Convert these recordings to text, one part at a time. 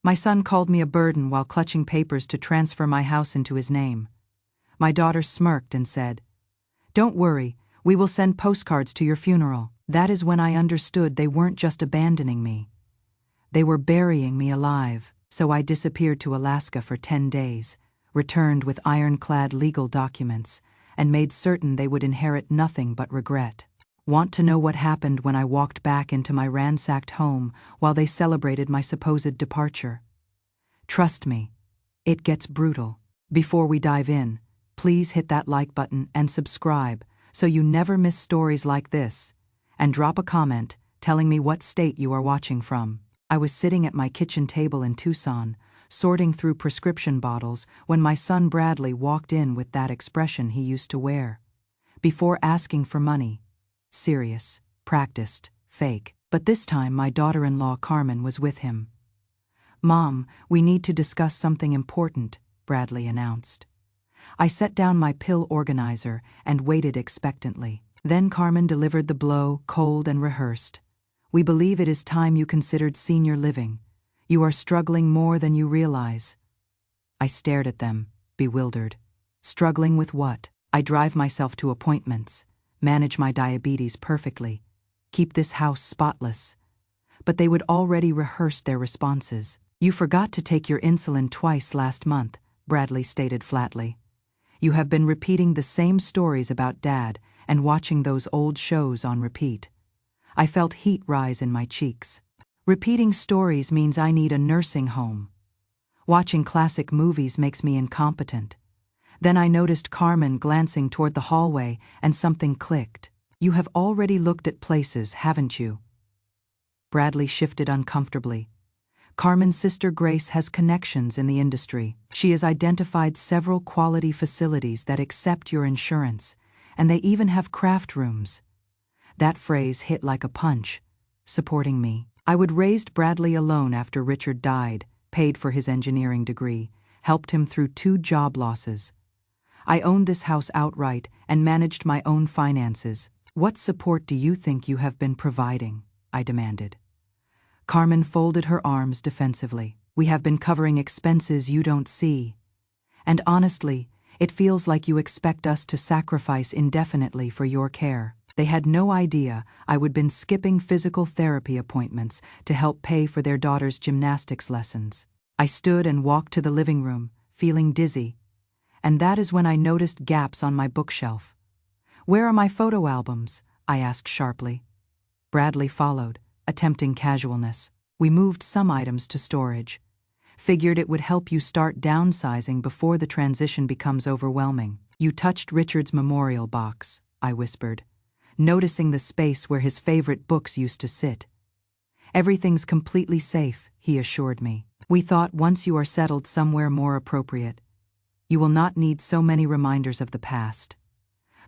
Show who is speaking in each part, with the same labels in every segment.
Speaker 1: My son called me a burden while clutching papers to transfer my house into his name. My daughter smirked and said, "Don't worry, we will send postcards to your funeral." That is when I understood they weren't just abandoning me. They were burying me alive. So I disappeared to Alaska for 10 days, returned with ironclad legal documents, and made certain they would inherit nothing but regret. Want to know what happened when I walked back into my ransacked home while they celebrated my supposed departure? Trust me, it gets brutal. Before we dive in, please hit that like button and subscribe so you never miss stories like this, and drop a comment telling me what state you are watching from. I was sitting at my kitchen table in Tucson, sorting through prescription bottles when my son Bradley walked in with that expression he used to wear. Before asking for money. Serious, practiced, fake. But this time my daughter-in-law Carmen was with him. "Mom, we need to discuss something important," Bradley announced. I set down my pill organizer and waited expectantly. Then Carmen delivered the blow, cold and rehearsed. "We believe it is time you considered senior living. You are struggling more than you realize." I stared at them, bewildered. Struggling with what? I drive myself to appointments, manage my diabetes perfectly, keep this house spotless. But they would already rehearsed their responses. "You forgot to take your insulin twice last month," Bradley stated flatly. "You have been repeating the same stories about Dad and watching those old shows on repeat." I felt heat rise in my cheeks. Repeating stories means I need a nursing home. Watching classic movies makes me incompetent. Then I noticed Carmen glancing toward the hallway and something clicked. "You have already looked at places, haven't you?" Bradley shifted uncomfortably. "Carmen's sister Grace has connections in the industry. She has identified several quality facilities that accept your insurance, and they even have craft rooms." That phrase hit like a punch, supporting me. I would raised Bradley alone after Richard died, paid for his engineering degree, helped him through 2 job losses. I owned this house outright and managed my own finances. "What support do you think you have been providing?" I demanded. Carmen folded her arms defensively. "We have been covering expenses you don't see. And honestly, it feels like you expect us to sacrifice indefinitely for your care." They had no idea I would been skipping physical therapy appointments to help pay for their daughter's gymnastics lessons. I stood and walked to the living room, feeling dizzy. And that is when I noticed gaps on my bookshelf. "Where are my photo albums?" I asked sharply. Bradley followed, attempting casualness. "We moved some items to storage. Figured it would help you start downsizing before the transition becomes overwhelming." "You touched Richard's memorial box," I whispered, noticing the space where his favorite books used to sit. "Everything's completely safe," he assured me. "We thought once you are settled somewhere more appropriate, you will not need so many reminders of the past."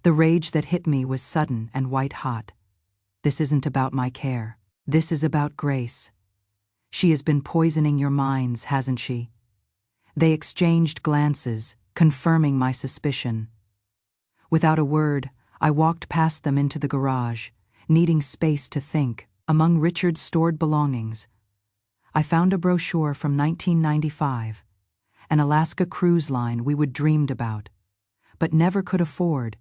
Speaker 1: The rage that hit me was sudden and white-hot. "This isn't about my care. This is about Grace. She has been poisoning your minds, hasn't she?" They exchanged glances, confirming my suspicion. Without a word, I walked past them into the garage, needing space to think. Among Richard's stored belongings, I found a brochure from 1995, an Alaska cruise line we would dreamed about, but never could afford.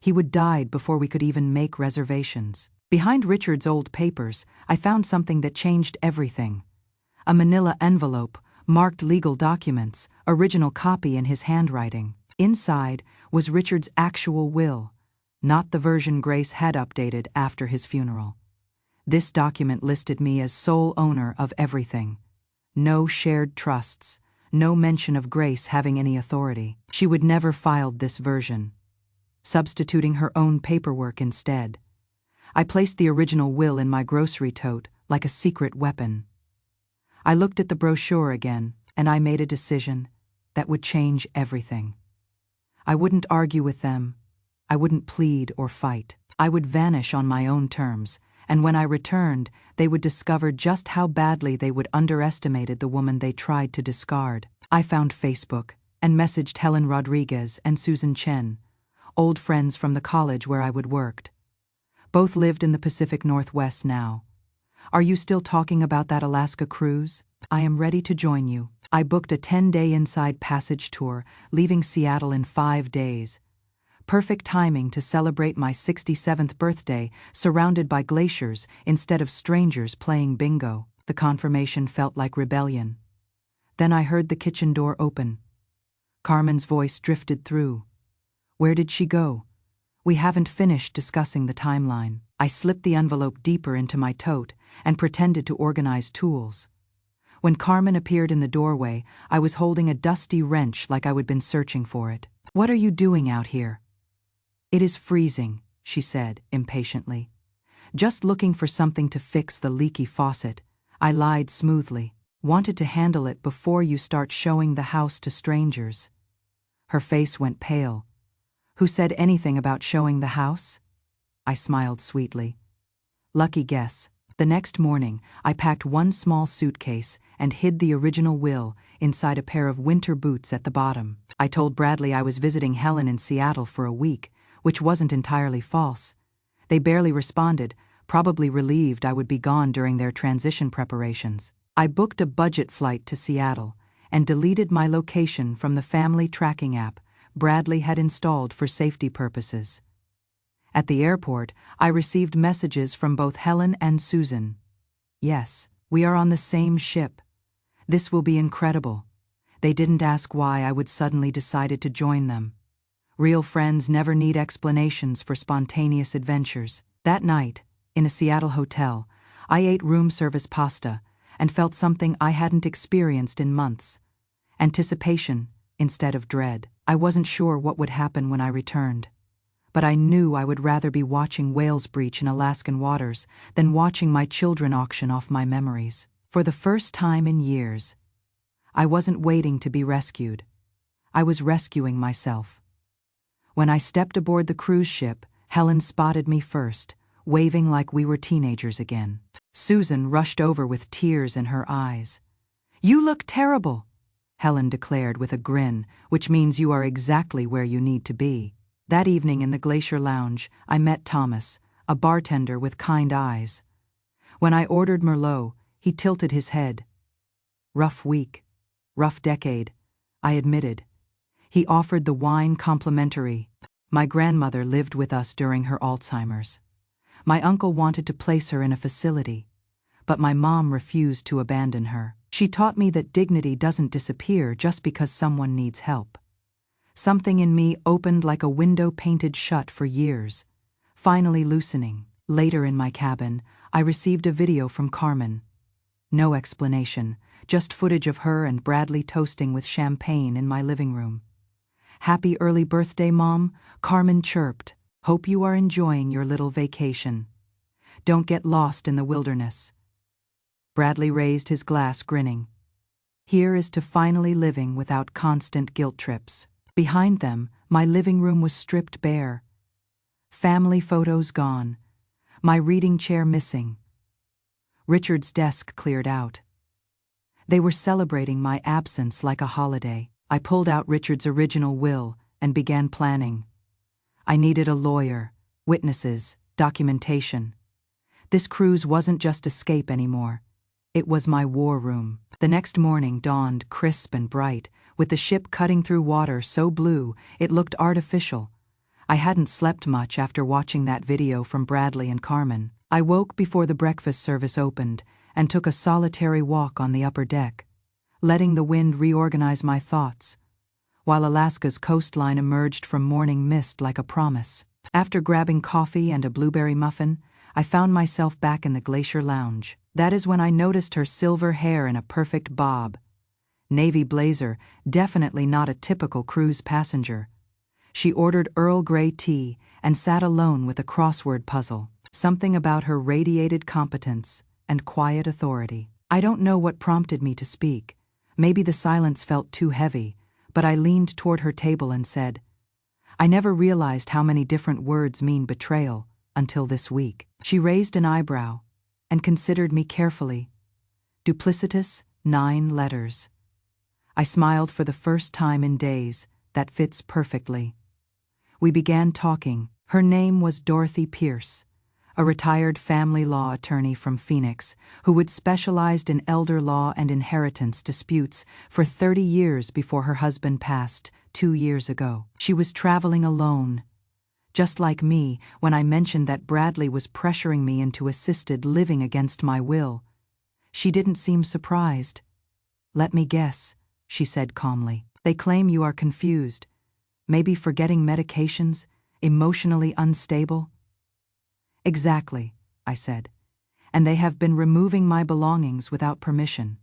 Speaker 1: He would died before we could even make reservations. Behind Richard's old papers, I found something that changed everything. A manila envelope, marked legal documents, original copy in his handwriting. Inside was Richard's actual will, not the version Grace had updated after his funeral. This document listed me as sole owner of everything. No shared trusts, no mention of Grace having any authority. She would never filed this version, substituting her own paperwork instead. I placed the original will in my grocery tote like a secret weapon. I looked at the brochure again, and I made a decision that would change everything. I wouldn't argue with them. I wouldn't plead or fight. I would vanish on my own terms, and when I returned, they would discover just how badly they would underestimated the woman they tried to discard. I found Facebook and messaged Helen Rodriguez and Susan Chen, old friends from the college where I would worked. Both lived in the Pacific Northwest now. "Are you still talking about that Alaska cruise?" I am ready to join you. I booked a 10-day inside passage tour, leaving Seattle in 5 days. Perfect timing to celebrate my 67th birthday, surrounded by glaciers instead of strangers playing bingo. The confirmation felt like rebellion. Then I heard the kitchen door open. Carmen's voice drifted through. Where did she go? We haven't finished discussing the timeline. I slipped the envelope deeper into my tote and pretended to organize tools. When Carmen appeared in the doorway, I was holding a dusty wrench like I had been searching for it. What are you doing out here? It is freezing, she said, impatiently. Just looking for something to fix the leaky faucet. I lied smoothly. Wanted to handle it before you start showing the house to strangers. Her face went pale. Who said anything about showing the house? I smiled sweetly. Lucky guess. The next morning, I packed one small suitcase and hid the original will inside a pair of winter boots at the bottom. I told Bradley I was visiting Helen in Seattle for a week, which wasn't entirely false. They barely responded, probably relieved I would be gone during their transition preparations. I booked a budget flight to Seattle and deleted my location from the family tracking app Bradley had installed for safety purposes. At the airport, I received messages from both Helen and Susan. Yes, we are on the same ship. This will be incredible. They didn't ask why I would suddenly decided to join them. Real friends never need explanations for spontaneous adventures. That night, in a Seattle hotel, I ate room service pasta and felt something I hadn't experienced in months. Anticipation instead of dread. I wasn't sure what would happen when I returned. But I knew I would rather be watching whales breach in Alaskan waters than watching my children auction off my memories. For the first time in years, I wasn't waiting to be rescued. I was rescuing myself. When I stepped aboard the cruise ship, Helen spotted me first, waving like we were teenagers again. Susan rushed over with tears in her eyes. "You look terrible," Helen declared with a grin, which means you are exactly where you need to be. That evening in the Glacier Lounge, I met Thomas, a bartender with kind eyes. When I ordered Merlot, he tilted his head. Rough week, rough decade, I admitted. He offered the wine complimentary. My grandmother lived with us during her Alzheimer's. My uncle wanted to place her in a facility, but my mom refused to abandon her. She taught me that dignity doesn't disappear just because someone needs help. Something in me opened like a window painted shut for years, finally loosening. Later in my cabin, I received a video from Carmen. No explanation, just footage of her and Bradley toasting with champagne in my living room. "Happy early birthday, Mom," Carmen chirped. "Hope you are enjoying your little vacation. Don't get lost in the wilderness." Bradley raised his glass, grinning. Here is to finally living without constant guilt trips. Behind them, my living room was stripped bare. Family photos gone. My reading chair missing. Richard's desk cleared out. They were celebrating my absence like a holiday. I pulled out Richard's original will and began planning. I needed a lawyer, witnesses, documentation. This cruise wasn't just escape anymore. It was my war room. The next morning dawned crisp and bright, with the ship cutting through water so blue it looked artificial. I hadn't slept much after watching that video from Bradley and Carmen. I woke before the breakfast service opened and took a solitary walk on the upper deck, letting the wind reorganize my thoughts, while Alaska's coastline emerged from morning mist like a promise. After grabbing coffee and a blueberry muffin, I found myself back in the Glacier Lounge. That is when I noticed her silver hair in a perfect bob. Navy blazer, definitely not a typical cruise passenger. She ordered Earl Grey tea and sat alone with a crossword puzzle. Something about her radiated competence and quiet authority. I don't know what prompted me to speak. Maybe the silence felt too heavy, but I leaned toward her table and said, "I never realized how many different words mean betrayal until this week." She raised an eyebrow and considered me carefully. Duplicitous, 9 letters. I smiled for the first time in days. That fits perfectly. We began talking. Her name was Dorothy Pierce, a retired family law attorney from Phoenix who had specialized in elder law and inheritance disputes for 30 years before her husband passed 2 years ago. She was traveling alone, just like me when I mentioned that Bradley was pressuring me into assisted living against my will. She didn't seem surprised. "Let me guess," she said calmly. "They claim you are confused, maybe forgetting medications, emotionally unstable." "Exactly," I said. "And they have been removing my belongings without permission.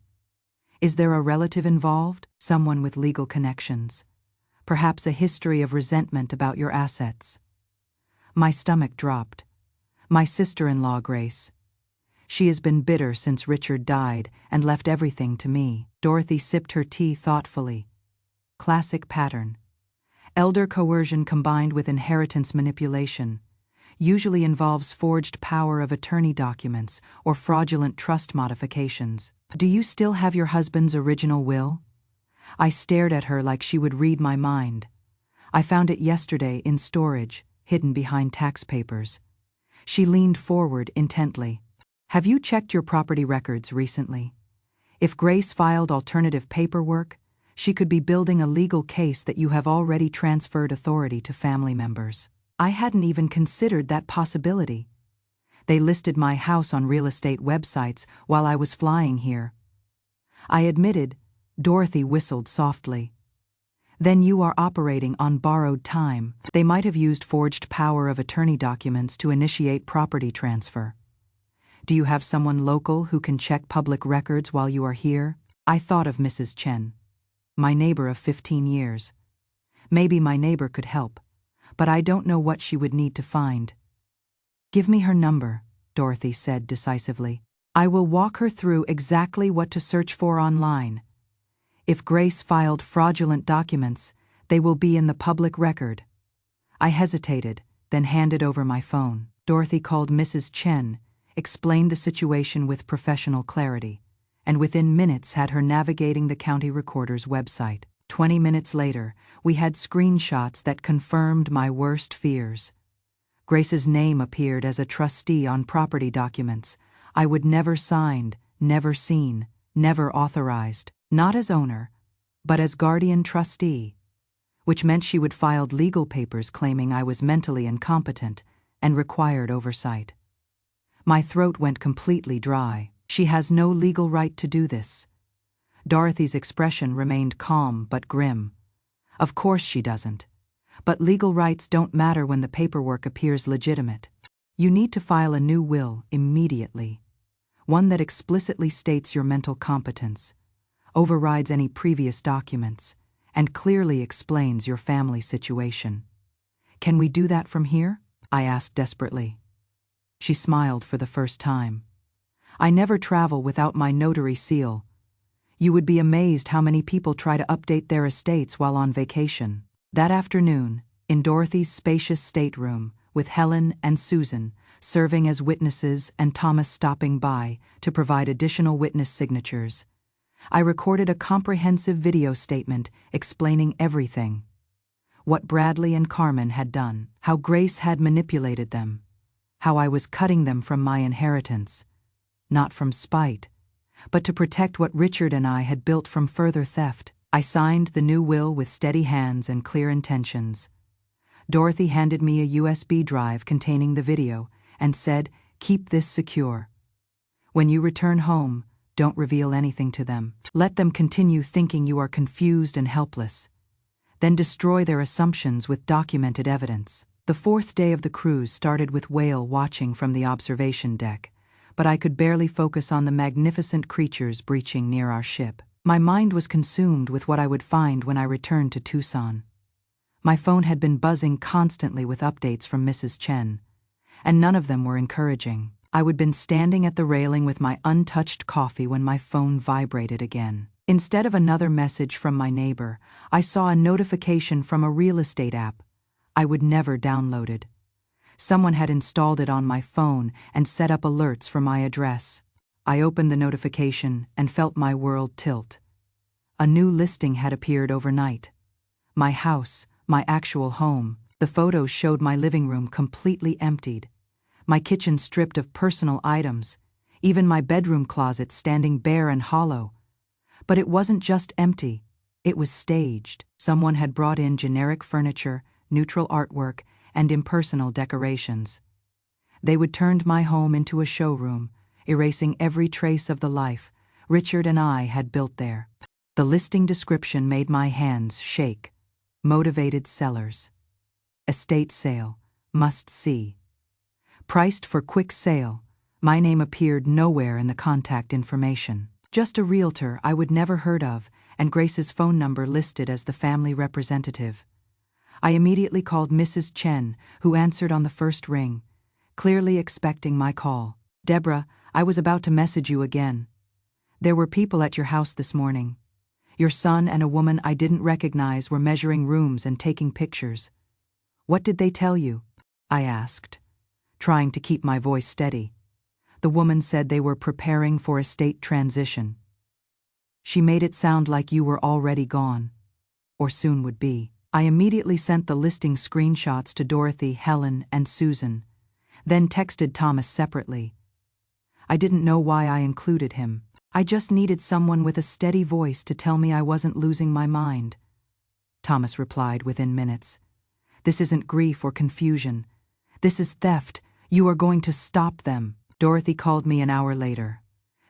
Speaker 1: Is there a relative involved? Someone with legal connections? Perhaps a history of resentment about your assets?" My stomach dropped. "My sister-in-law, Grace. She has been bitter since Richard died and left everything to me." Dorothy sipped her tea thoughtfully. Classic pattern. Elder coercion combined with inheritance manipulation usually involves forged power of attorney documents or fraudulent trust modifications. "Do you still have your husband's original will?" I stared at her like she would read my mind. "I found it yesterday in storage, hidden behind tax papers." She leaned forward intently. "Have you checked your property records recently? If Grace filed alternative paperwork, she could be building a legal case that you have already transferred authority to family members." I hadn't even considered that possibility. "They listed my house on real estate websites while I was flying here." I admitted. Dorothy whistled softly. "Then you are operating on borrowed time. They might have used forged power of attorney documents to initiate property transfer. Do you have someone local who can check public records while you are here?" I thought of Mrs. Chen, my neighbor of 15 years. Maybe my neighbor could help, but I don't know what she would need to find. "Give me her number," Dorothy said decisively. "I will walk her through exactly what to search for online. If Grace filed fraudulent documents, they will be in the public record." I hesitated, then handed over my phone. Dorothy called Mrs. Chen, explained the situation with professional clarity, and within minutes had her navigating the county recorder's website. 20 minutes later, we had screenshots that confirmed my worst fears. Grace's name appeared as a trustee on property documents I would never signed, never seen, never authorized. Not as owner, but as guardian trustee, which meant she would filed legal papers claiming I was mentally incompetent and required oversight. My throat went completely dry. "She has no legal right to do this." Dorothy's expression remained calm but grim. "Of course she doesn't. But legal rights don't matter when the paperwork appears legitimate. You need to file a new will immediately. One that explicitly states your mental competence, overrides any previous documents, and clearly explains your family situation." "Can we do that from here?" I asked desperately. She smiled for the first time. "I never travel without my notary seal. You would be amazed how many people try to update their estates while on vacation." That afternoon, in Dorothy's spacious stateroom, with Helen and Susan serving as witnesses and Thomas stopping by to provide additional witness signatures, I recorded a comprehensive video statement explaining everything. What Bradley and Carmen had done, how Grace had manipulated them, how I was cutting them from my inheritance, not from spite, but to protect what Richard and I had built from further theft. I signed the new will with steady hands and clear intentions. Dorothy handed me a USB drive containing the video and said, "Keep this secure. When you return home, don't reveal anything to them. Let them continue thinking you are confused and helpless. Then destroy their assumptions with documented evidence." The fourth day of the cruise started with whale watching from the observation deck, but I could barely focus on the magnificent creatures breaching near our ship. My mind was consumed with what I would find when I returned to Tucson. My phone had been buzzing constantly with updates from Mrs. Chen, and none of them were encouraging. I would been standing at the railing with my untouched coffee when my phone vibrated again. Instead of another message from my neighbor, I saw a notification from a real estate app I would never downloaded. Someone had installed it on my phone and set up alerts for my address. I opened the notification and felt my world tilt. A new listing had appeared overnight. My house, my actual home. The photos showed my living room completely emptied. my kitchen stripped of personal items, even my bedroom closet standing bare and hollow. But it wasn't just empty, it was staged. Someone had brought in generic furniture, neutral artwork, and impersonal decorations. They would turn my home into a showroom, erasing every trace of the life Richard and I had built there. The listing description made my hands shake. Motivated sellers. Estate sale. Must see. Priced for quick sale. My name appeared nowhere in the contact information. Just a realtor I would never heard of, and Grace's phone number listed as the family representative. I immediately called Mrs. Chen, who answered on the first ring, clearly expecting my call. "Deborah, I was about to message you again. There were people at your house this morning. Your son and a woman I didn't recognize were measuring rooms and taking pictures. What did they tell you?" I asked, trying to keep my voice steady. The woman said they were preparing for estate transition. She made it sound like you were already gone, or soon would be. I immediately sent the listing screenshots to Dorothy, Helen, and Susan, then texted Thomas separately. I didn't know why I included him. I just needed someone with a steady voice to tell me I wasn't losing my mind. Thomas replied within minutes. "This isn't grief or confusion. This is theft. You are going to stop them." Dorothy called me an hour later.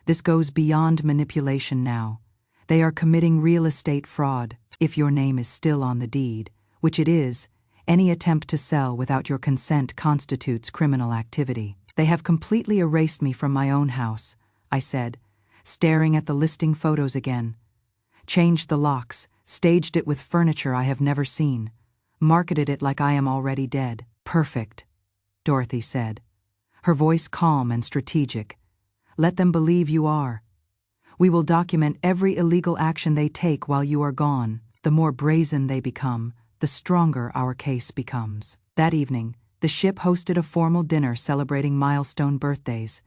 Speaker 1: "This goes beyond manipulation now. They are committing real estate fraud. If your name is still on the deed, which it is, any attempt to sell without your consent constitutes criminal activity. They have completely erased me from my own house," I said, staring at the listing photos again. "Changed the locks, staged it with furniture I have never seen, marketed it like I am already dead." "Perfect," Dorothy said, her voice calm and strategic. "Let them believe you are. We will document every illegal action they take while you are gone. The more brazen they become, the stronger our case becomes." That evening, the ship hosted a formal dinner celebrating milestone birthdays,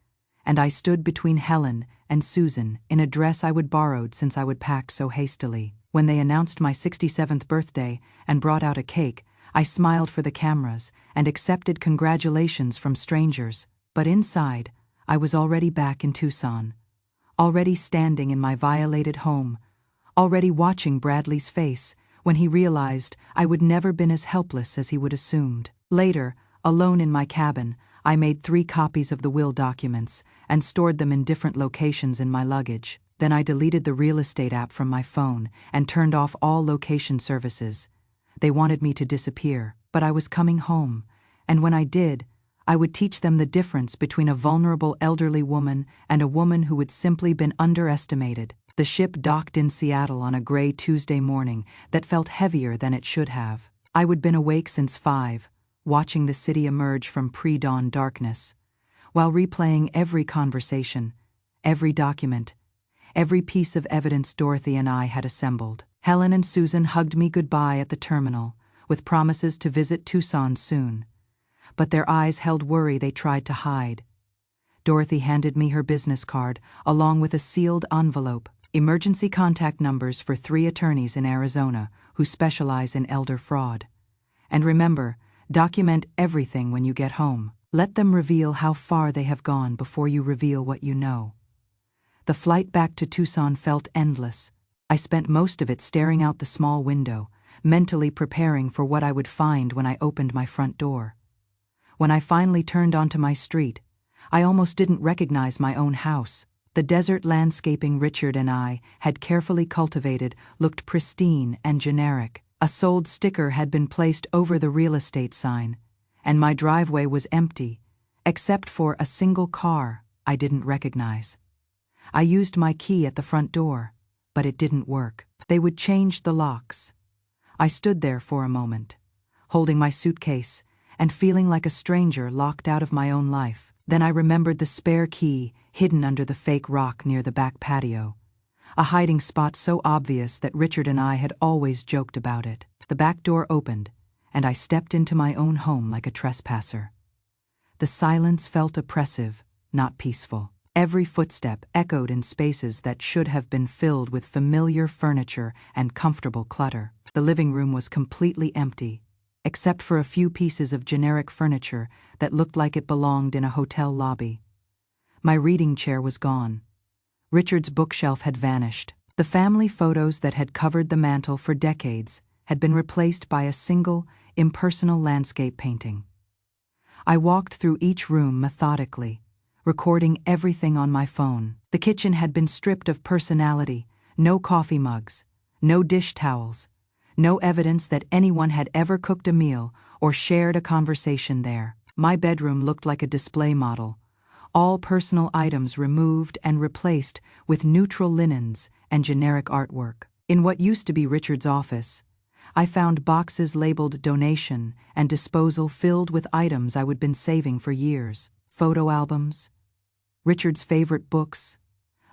Speaker 1: and I stood between Helen and Susan in a dress I would borrowed since I would pack so hastily. When they announced my 67th birthday and brought out a cake, I smiled for the cameras and accepted congratulations from strangers, but inside, I was already back in Tucson, already standing in my violated home, already watching Bradley's face when he realized I would never been as helpless as he would assumed. Later, alone in my cabin, I made 3 copies of the will documents and stored them in different locations in my luggage. Then I deleted the real estate app from my phone and turned off all location services. They wanted me to disappear, but I was coming home, and when I did, I would teach them the difference between a vulnerable elderly woman and a woman who had simply been underestimated. The ship docked in Seattle on a gray Tuesday morning that felt heavier than it should have. I would been awake since 5, watching the city emerge from pre-dawn darkness, while replaying every conversation, every document, every piece of evidence Dorothy and I had assembled. Helen and Susan hugged me goodbye at the terminal, with promises to visit Tucson soon. But their eyes held worry they tried to hide. Dorothy handed me her business card, along with a sealed envelope, emergency contact numbers for 3 attorneys in Arizona who specialize in elder fraud. "And remember, document everything when you get home. Let them reveal how far they have gone before you reveal what you know." The flight back to Tucson felt endless. I spent most of it staring out the small window, mentally preparing for what I would find when I opened my front door. When I finally turned onto my street, I almost didn't recognize my own house. The desert landscaping Richard and I had carefully cultivated looked pristine and generic. A sold sticker had been placed over the real estate sign, and my driveway was empty, except for a single car I didn't recognize. I used my key at the front door, but it didn't work. They would change the locks. I stood there for a moment, holding my suitcase and feeling like a stranger locked out of my own life. Then I remembered the spare key hidden under the fake rock near the back patio, a hiding spot so obvious that Richard and I had always joked about it. The back door opened, and I stepped into my own home like a trespasser. The silence felt oppressive, not peaceful. Every footstep echoed in spaces that should have been filled with familiar furniture and comfortable clutter. The living room was completely empty. except for a few pieces of generic furniture that looked like it belonged in a hotel lobby. My reading chair was gone. Richard's bookshelf had vanished. The family photos that had covered the mantel for decades had been replaced by a single, impersonal landscape painting. I walked through each room methodically, recording everything on my phone. The kitchen had been stripped of personality, no coffee mugs, no dish towels, no evidence that anyone had ever cooked a meal or shared a conversation there. My bedroom looked like a display model, all personal items removed and replaced with neutral linens and generic artwork. In what used to be Richard's office, I found boxes labeled donation and disposal filled with items I would been saving for years. Photo albums, Richard's favorite books,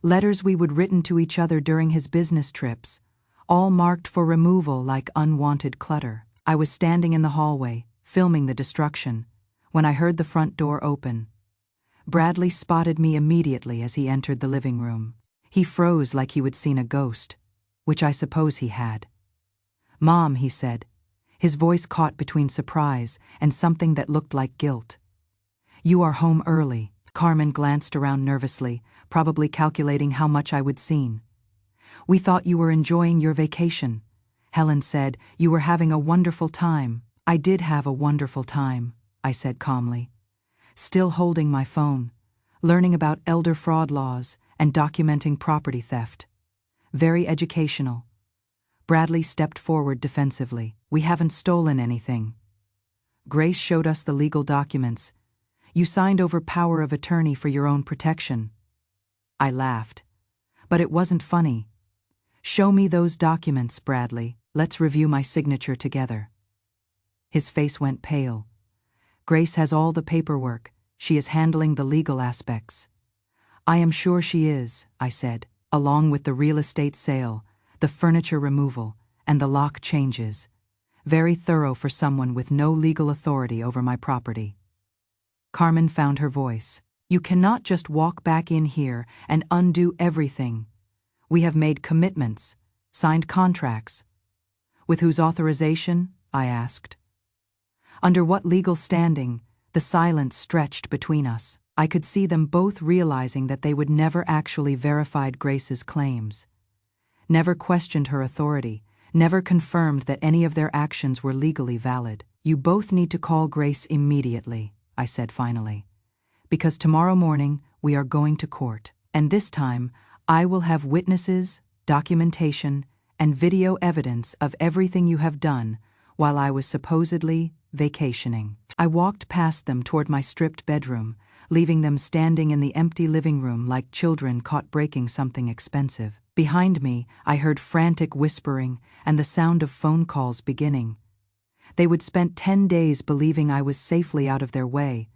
Speaker 1: letters we would written to each other during his business trips, all marked for removal like unwanted clutter. I was standing in the hallway, filming the destruction, when I heard the front door open. Bradley spotted me immediately as he entered the living room. He froze like he would seen a ghost, which I suppose he had. "Mom," he said, his voice caught between surprise and something that looked like guilt. "You are home early." Carmen glanced around nervously, probably calculating how much I would seen. "We thought you were enjoying your vacation." Helen said, "You were having a wonderful time." "I did have a wonderful time," I said calmly, still holding my phone, learning about elder fraud laws and documenting property theft. Very educational. Bradley stepped forward defensively. "We haven't stolen anything. Grace showed us the legal documents. You signed over power of attorney for your own protection." I laughed. "But it wasn't funny." "Show me those documents, Bradley. Let's review my signature together." His face went pale. "Grace has all the paperwork. She is handling the legal aspects." "I am sure she is," I said, "along with the real estate sale, the furniture removal, and the lock changes. Very thorough for someone with no legal authority over my property." Carmen found her voice. "You cannot just walk back in here and undo everything. We have made commitments, signed contracts." "With whose authorization?" I asked. Under what legal standing? The silence stretched between us. I could see them both realizing that they would never actually verified Grace's claims, never questioned her authority, never confirmed that any of their actions were legally valid. "You both need to call Grace immediately," I said finally, "because tomorrow morning we are going to court, and this time I will have witnesses, documentation, and video evidence of everything you have done while I was supposedly vacationing." I walked past them toward my stripped bedroom, leaving them standing in the empty living room like children caught breaking something expensive. Behind me, I heard frantic whispering and the sound of phone calls beginning. They would spend 10 days believing I was safely out of their way,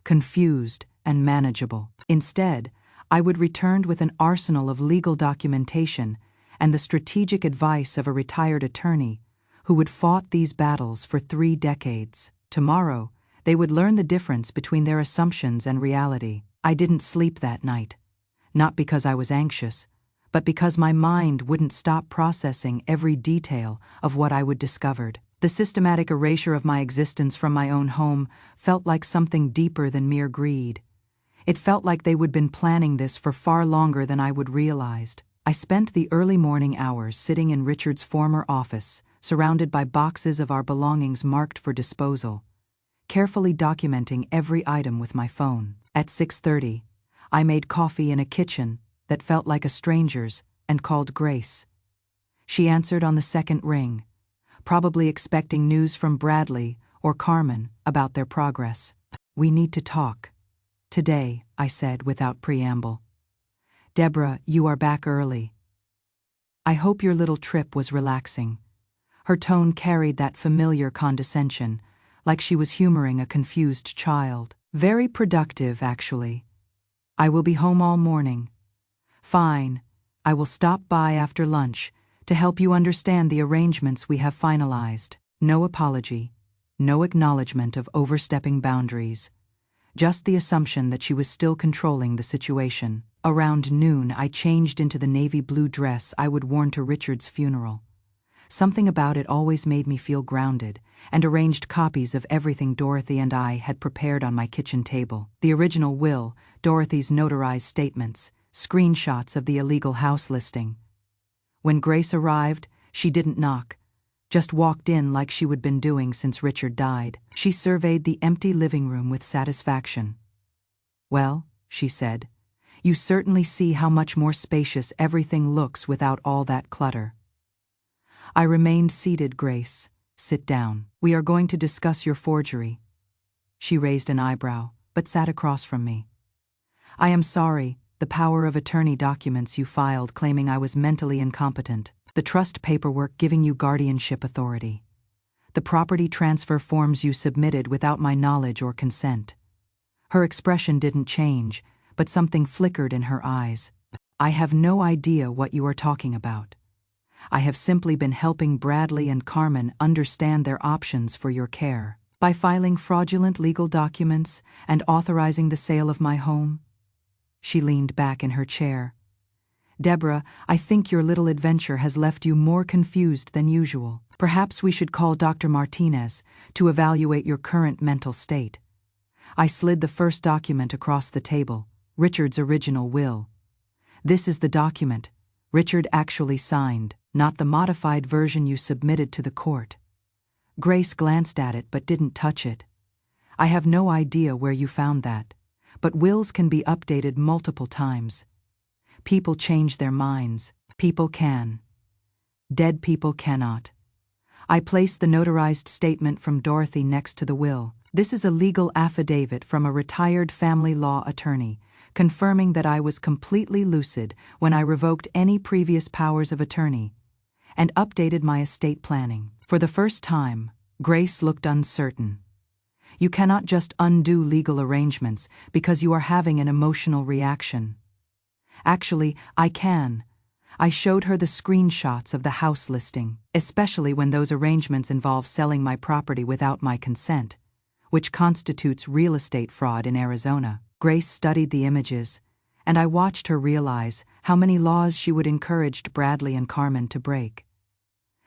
Speaker 1: confused and manageable. Instead, I would return with an arsenal of legal documentation and the strategic advice of a retired attorney who would fought these battles for 3 decades. Tomorrow, they would learn the difference between their assumptions and reality. I didn't sleep that night, not because I was anxious, but because my mind wouldn't stop processing every detail of what I would discovered. The systematic erasure of my existence from my own home felt like something deeper than mere greed. It felt like they would been planning this for far longer than I would realized. I spent the early morning hours sitting in Richard's former office, surrounded by boxes of our belongings marked for disposal, carefully documenting every item with my phone. At 6:30, I made coffee in a kitchen that felt like a stranger's and called Grace. She answered on the second ring, probably expecting news from Bradley or Carmen about their progress. "We need to talk. Today," I said without preamble. "Deborah, you are back early. I hope your little trip was relaxing." Her tone carried that familiar condescension, like she was humoring a confused child. "Very productive, actually. I will be home all morning." "Fine. I will stop by after lunch to help you understand the arrangements we have finalized." No apology, no acknowledgement of overstepping boundaries, just the assumption that she was still controlling the situation. Around noon, I changed into the navy blue dress I would worn to Richard's funeral. Something about it always made me feel grounded, and arranged copies of everything Dorothy and I had prepared on my kitchen table. The original will, Dorothy's notarized statements, screenshots of the illegal house listing. When Grace arrived, she didn't knock, just walked in like she would been doing since Richard died. She surveyed the empty living room with satisfaction. "Well," she said, "you certainly see how much more spacious everything looks without all that clutter." I remained seated. "Grace, sit down. We are going to discuss your forgery." She raised an eyebrow, but sat across from me. "I am sorry, the power of attorney documents you filed claiming I was mentally incompetent, the trust paperwork giving you guardianship authority, the property transfer forms you submitted without my knowledge or consent." Her expression didn't change, but something flickered in her eyes. "I have no idea what you are talking about. I have simply been helping Bradley and Carmen understand their options for your care. By filing fraudulent legal documents and authorizing the sale of my home." She leaned back in her chair. "Deborah, I think your little adventure has left you more confused than usual. Perhaps we should call Dr. Martinez to evaluate your current mental state." I slid the first document across the table, Richard's original will. "This is the document Richard actually signed, not the modified version you submitted to the court." Grace glanced at it but didn't touch it. "I have no idea where you found that, but wills can be updated multiple times. People change their minds. People can. Dead people cannot." I placed the notarized statement from Dorothy next to the will. "This is a legal affidavit from a retired family law attorney, confirming that I was completely lucid when I revoked any previous powers of attorney and updated my estate planning." For the first time, Grace looked uncertain. "You cannot just undo legal arrangements because you are having an emotional reaction." "Actually, I can." I showed her the screenshots of the house listing, especially when those arrangements involve selling my property without my consent, which constitutes real estate fraud in Arizona. Grace studied the images, and I watched her realize how many laws she would encourage Bradley and Carmen to break.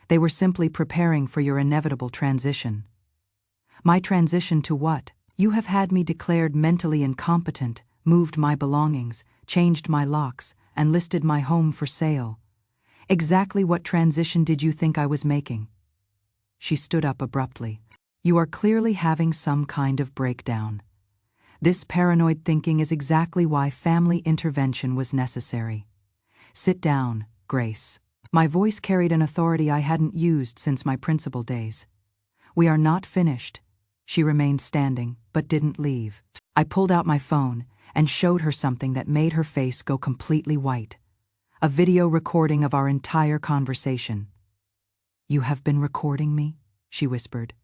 Speaker 1: They were simply preparing for your inevitable transition. "My transition to what? You have had me declared mentally incompetent, moved my belongings, changed my locks, and listed my home for sale. Exactly what transition did you think I was making?" She stood up abruptly. "You are clearly having some kind of breakdown. This paranoid thinking is exactly why family intervention was necessary. Sit down, Grace." My voice carried an authority I hadn't used since my principal days. "We are not finished." She remained standing, but didn't leave. I pulled out my phone and showed her something that made her face go completely white. A video recording of our entire conversation. "You have been recording me?" she whispered.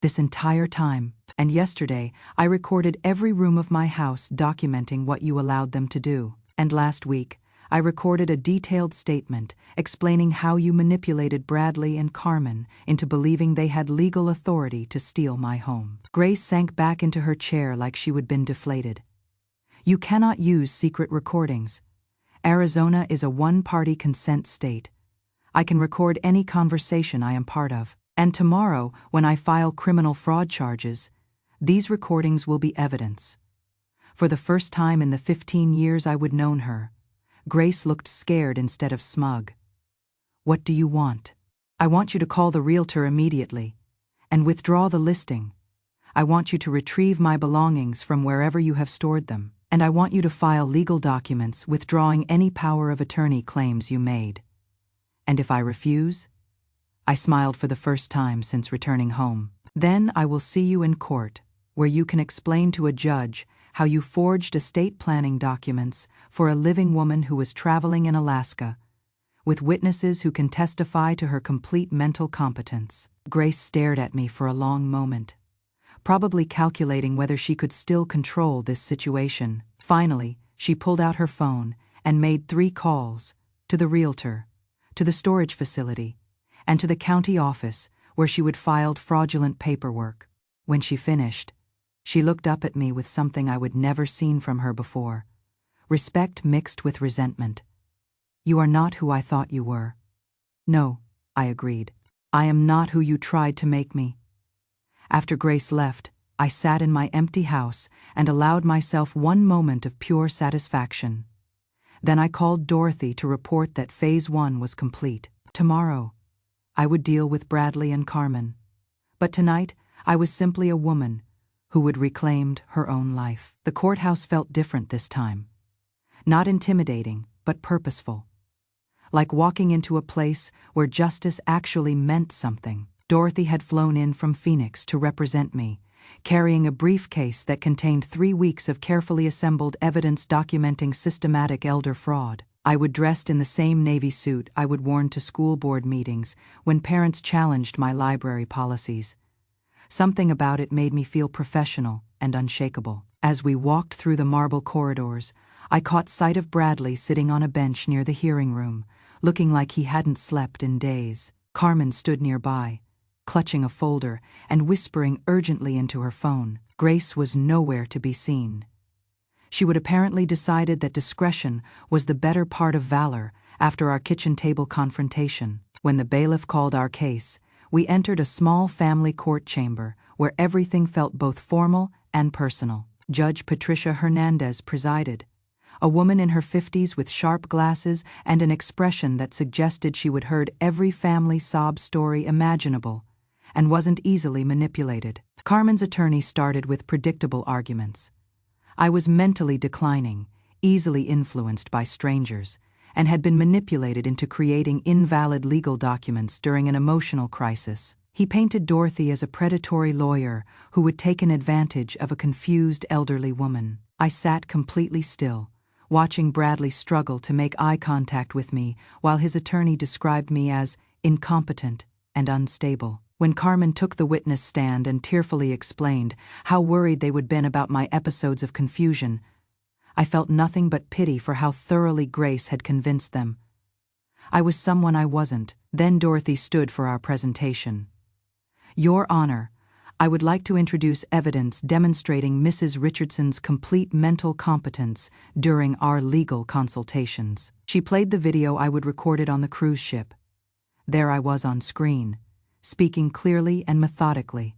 Speaker 1: "This entire time, and yesterday I recorded every room of my house documenting what you allowed them to do. And last week, I recorded a detailed statement explaining how you manipulated Bradley and Carmen into believing they had legal authority to steal my home." Grace sank back into her chair like she had been deflated. "You cannot use secret recordings. Arizona is a one-party consent state. I can record any conversation I am part of. And tomorrow, when I file criminal fraud charges, these recordings will be evidence." For the first time in the 15 years I would known her, Grace looked scared instead of smug. "What do you want?" "I want you to call the realtor immediately and withdraw the listing. I want you to retrieve my belongings from wherever you have stored them, and I want you to file legal documents withdrawing any power of attorney claims you made." "And if I refuse?" I smiled for the first time since returning home. "Then I will see you in court, where you can explain to a judge how you forged estate planning documents for a living woman who was traveling in Alaska, with witnesses who can testify to her complete mental competence." Grace stared at me for a long moment, probably calculating whether she could still control this situation. Finally, she pulled out her phone and made 3 calls, to the realtor, to the storage facility, and to the county office where she would filed fraudulent paperwork. When she finished, she looked up at me with something I would never seen from her before, respect mixed with resentment. "You are not who I thought you were." "No," I agreed. I am not who you tried to make me. After Grace left, I sat in my empty house and allowed myself one moment of pure satisfaction. Then I called Dorothy to report that Phase 1 was complete. Tomorrow, I would deal with Bradley and Carmen. But tonight, I was simply a woman who would reclaim her own life. The courthouse felt different this time. Not intimidating, but purposeful. Like walking into a place where justice actually meant something. Dorothy had flown in from Phoenix to represent me, carrying a briefcase that contained 3 weeks of carefully assembled evidence documenting systematic elder fraud. I would dressed in the same navy suit I would worn to school board meetings when parents challenged my library policies. Something about it made me feel professional and unshakable. As we walked through the marble corridors, I caught sight of Bradley sitting on a bench near the hearing room, looking like he hadn't slept in days. Carmen stood nearby, clutching a folder and whispering urgently into her phone. Grace was nowhere to be seen. She would apparently decided that discretion was the better part of valor after our kitchen table confrontation. When the bailiff called our case, we entered a small family court chamber where everything felt both formal and personal. Judge Patricia Hernandez presided, a woman in her 50s with sharp glasses and an expression that suggested she would heard every family sob story imaginable and wasn't easily manipulated. Carmen's attorney started with predictable arguments. I was mentally declining, easily influenced by strangers, and had been manipulated into creating invalid legal documents during an emotional crisis. He painted Dorothy as a predatory lawyer who would take an advantage of a confused elderly woman. I sat completely still, watching Bradley struggle to make eye contact with me while his attorney described me as incompetent and unstable. When Carmen took the witness stand and tearfully explained how worried they would been about my episodes of confusion, I felt nothing but pity for how thoroughly Grace had convinced them. I was someone I wasn't. Then Dorothy stood for our presentation. Your Honor, I would like to introduce evidence demonstrating Mrs. Richardson's complete mental competence during our legal consultations. She played the video I would recorded on the cruise ship. There I was on screen, speaking clearly and methodically,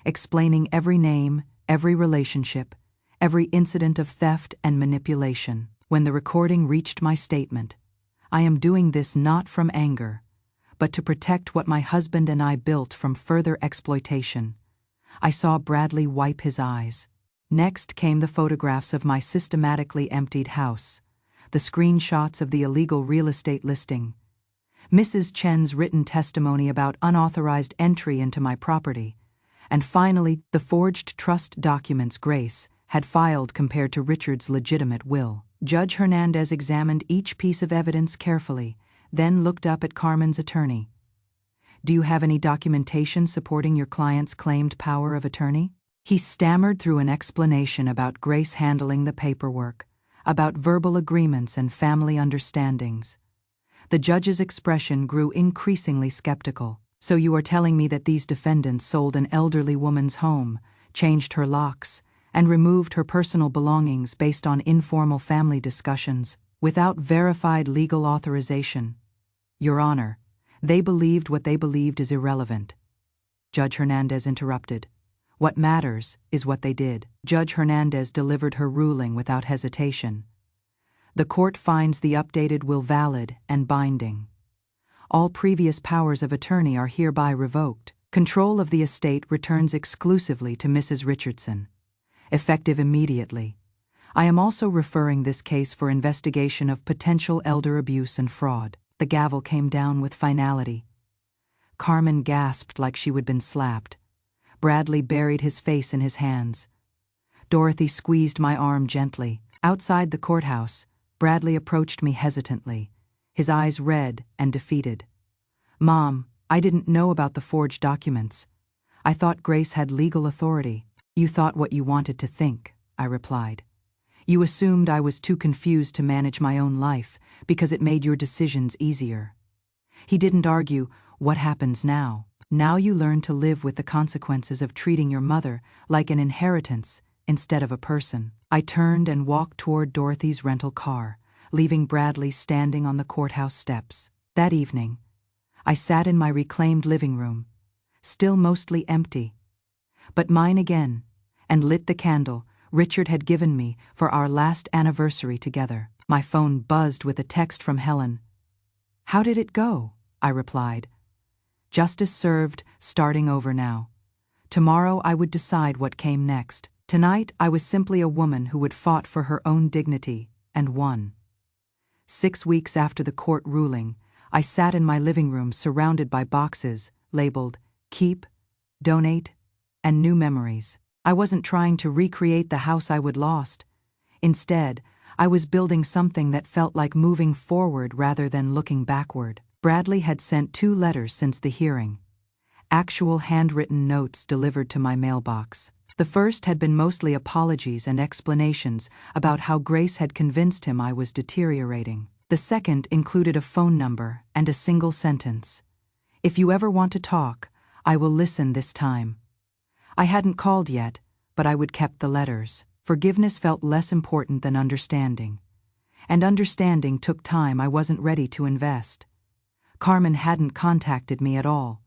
Speaker 1: explaining every name, every relationship, every incident of theft and manipulation. When the recording reached my statement, I am doing this not from anger, but to protect what my husband and I built from further exploitation, I saw Bradley wipe his eyes. Next came the photographs of my systematically emptied house, the screenshots of the illegal real estate listing, Mrs. Chen's written testimony about unauthorized entry into my property, and finally the forged trust documents Grace had filed compared to Richard's legitimate will. Judge Hernandez examined each piece of evidence carefully, then looked up at Carmen's attorney. Do you have any documentation supporting your client's claimed power of attorney? He stammered through an explanation about Grace handling the paperwork, about verbal agreements and family understandings. The judge's expression grew increasingly skeptical. So you are telling me that these defendants sold an elderly woman's home, changed her locks, and removed her personal belongings based on informal family discussions, without verified legal authorization? Your Honor, they believed what they believed is irrelevant. Judge Hernandez interrupted. What matters is what they did. Judge Hernandez delivered her ruling without hesitation. The court finds the updated will valid and binding. All previous powers of attorney are hereby revoked. Control of the estate returns exclusively to Mrs. Richardson, effective immediately. I am also referring this case for investigation of potential elder abuse and fraud. The gavel came down with finality. Carmen gasped like she had been slapped. Bradley buried his face in his hands. Dorothy squeezed my arm gently. Outside the courthouse, Bradley approached me hesitantly, his eyes red and defeated. Mom, I didn't know about the forged documents. I thought Grace had legal authority. You thought what you wanted to think, I replied. You assumed I was too confused to manage my own life because it made your decisions easier. He didn't argue, what happens now? Now you learn to live with the consequences of treating your mother like an inheritance instead of a person. I turned and walked toward Dorothy's rental car, leaving Bradley standing on the courthouse steps. That evening, I sat in my reclaimed living room, still mostly empty, but mine again, and lit the candle Richard had given me for our last anniversary together. My phone buzzed with a text from Helen. "How did it go?" I replied. "Justice served, starting over now. Tomorrow I would decide what came next. Tonight I was simply a woman who had fought for her own dignity, and won." 6 weeks after the court ruling, I sat in my living room surrounded by boxes labeled Keep, Donate, and New Memories. I wasn't trying to recreate the house I would lost. Instead, I was building something that felt like moving forward rather than looking backward. Bradley had sent 2 letters since the hearing, actual handwritten notes delivered to my mailbox. The first had been mostly apologies and explanations about how Grace had convinced him I was deteriorating. The second included a phone number and a single sentence. "If you ever want to talk, I will listen this time." I hadn't called yet, but I would kept the letters. Forgiveness felt less important than understanding. And understanding took time I wasn't ready to invest. Carmen hadn't contacted me at all,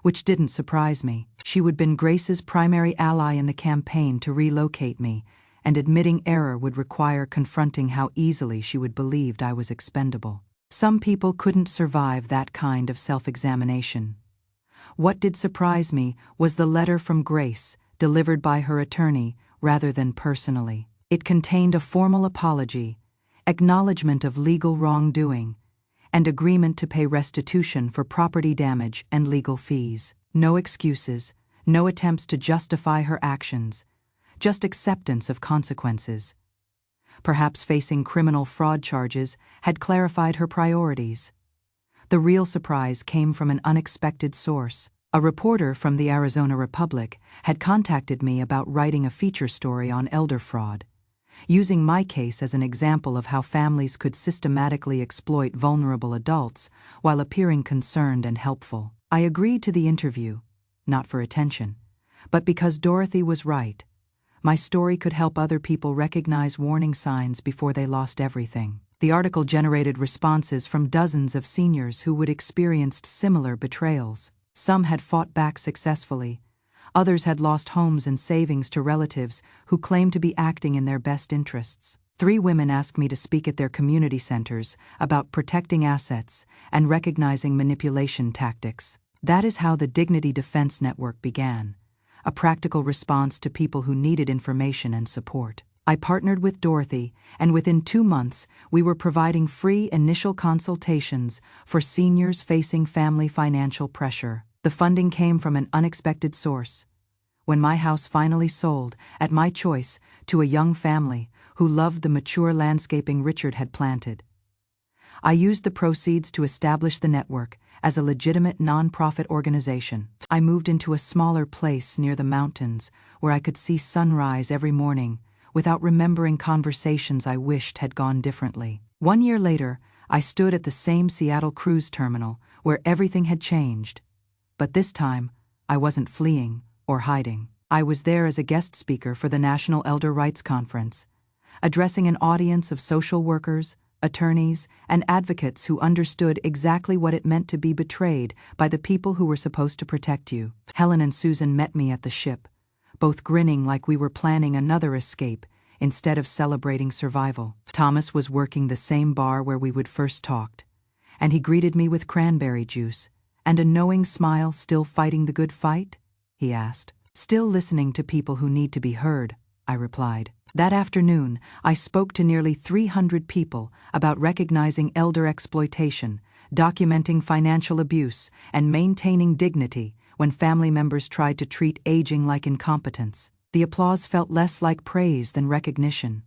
Speaker 1: which didn't surprise me. She would been Grace's primary ally in the campaign to relocate me, and admitting error would require confronting how easily she would believed I was expendable. Some people couldn't survive that kind of self-examination. What did surprise me was the letter from Grace, delivered by her attorney rather than personally. It contained a formal apology, acknowledgement of legal wrongdoing, and agreement to pay restitution for property damage and legal fees. No excuses, no attempts to justify her actions, just acceptance of consequences. Perhaps facing criminal fraud charges had clarified her priorities. The real surprise came from an unexpected source. A reporter from the Arizona Republic had contacted me about writing a feature story on elder fraud, using my case as an example of how families could systematically exploit vulnerable adults while appearing concerned and helpful. I agreed to the interview, not for attention, but because Dorothy was right. My story could help other people recognize warning signs before they lost everything. The article generated responses from dozens of seniors who would experienced similar betrayals. Some had fought back successfully. Others had lost homes and savings to relatives who claimed to be acting in their best interests. 3 women asked me to speak at their community centers about protecting assets and recognizing manipulation tactics. That is how the Dignity Defense Network began, a practical response to people who needed information and support. I partnered with Dorothy, and within 2 months, we were providing free initial consultations for seniors facing family financial pressure. The funding came from an unexpected source. When my house finally sold, at my choice, to a young family who loved the mature landscaping Richard had planted, I used the proceeds to establish the network as a legitimate nonprofit organization. I moved into a smaller place near the mountains where I could see sunrise every morning, without remembering conversations I wished had gone differently. 1 year later, I stood at the same Seattle cruise terminal where everything had changed. But this time, I wasn't fleeing or hiding. I was there as a guest speaker for the National Elder Rights Conference, addressing an audience of social workers, attorneys, and advocates who understood exactly what it meant to be betrayed by the people who were supposed to protect you. Helen and Susan met me at the ship, both grinning like we were planning another escape instead of celebrating survival. Thomas was working the same bar where we would first talked, and he greeted me with cranberry juice and a knowing smile. "Still fighting the good fight?" he asked. "Still listening to people who need to be heard," I replied. That afternoon, I spoke to nearly 300 people about recognizing elder exploitation, documenting financial abuse, and maintaining dignity when family members tried to treat aging like incompetence. The applause felt less like praise than recognition.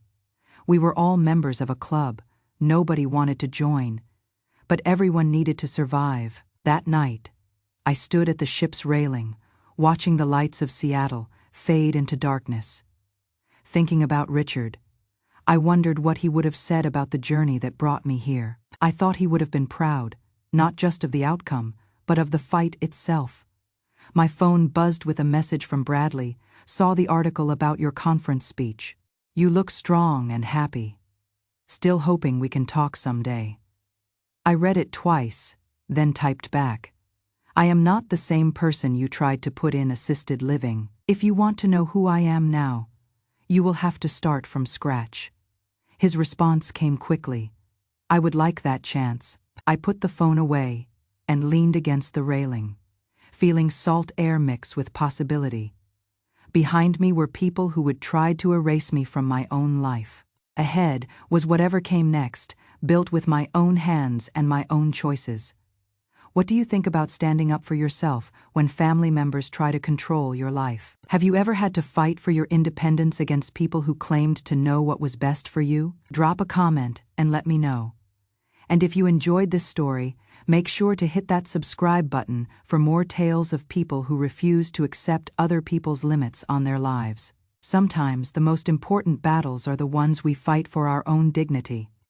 Speaker 1: We were all members of a club. Nobody wanted to join, but everyone needed to survive. That night, I stood at the ship's railing, watching the lights of Seattle fade into darkness. Thinking about Richard, I wondered what he would have said about the journey that brought me here. I thought he would have been proud, not just of the outcome, but of the fight itself. My phone buzzed with a message from Bradley. "Saw the article about your conference speech. You look strong and happy. Still hoping we can talk someday." I read it twice, then typed back, I am not the same person you tried to put in assisted living. If you want to know who I am now, you will have to start from scratch." His response came quickly. "I would like that chance." I put the phone away and leaned against the railing, feeling salt air mix with possibility. Behind me were people who would try to erase me from my own life. Ahead was whatever came next, built with my own hands and my own choices. What do you think about standing up for yourself when family members try to control your life? Have you ever had to fight for your independence against people who claimed to know what was best for you? Drop a comment and let me know. And if you enjoyed this story, make sure to hit that subscribe button for more tales of people who refuse to accept other people's limits on their lives. Sometimes the most important battles are the ones we fight for our own dignity.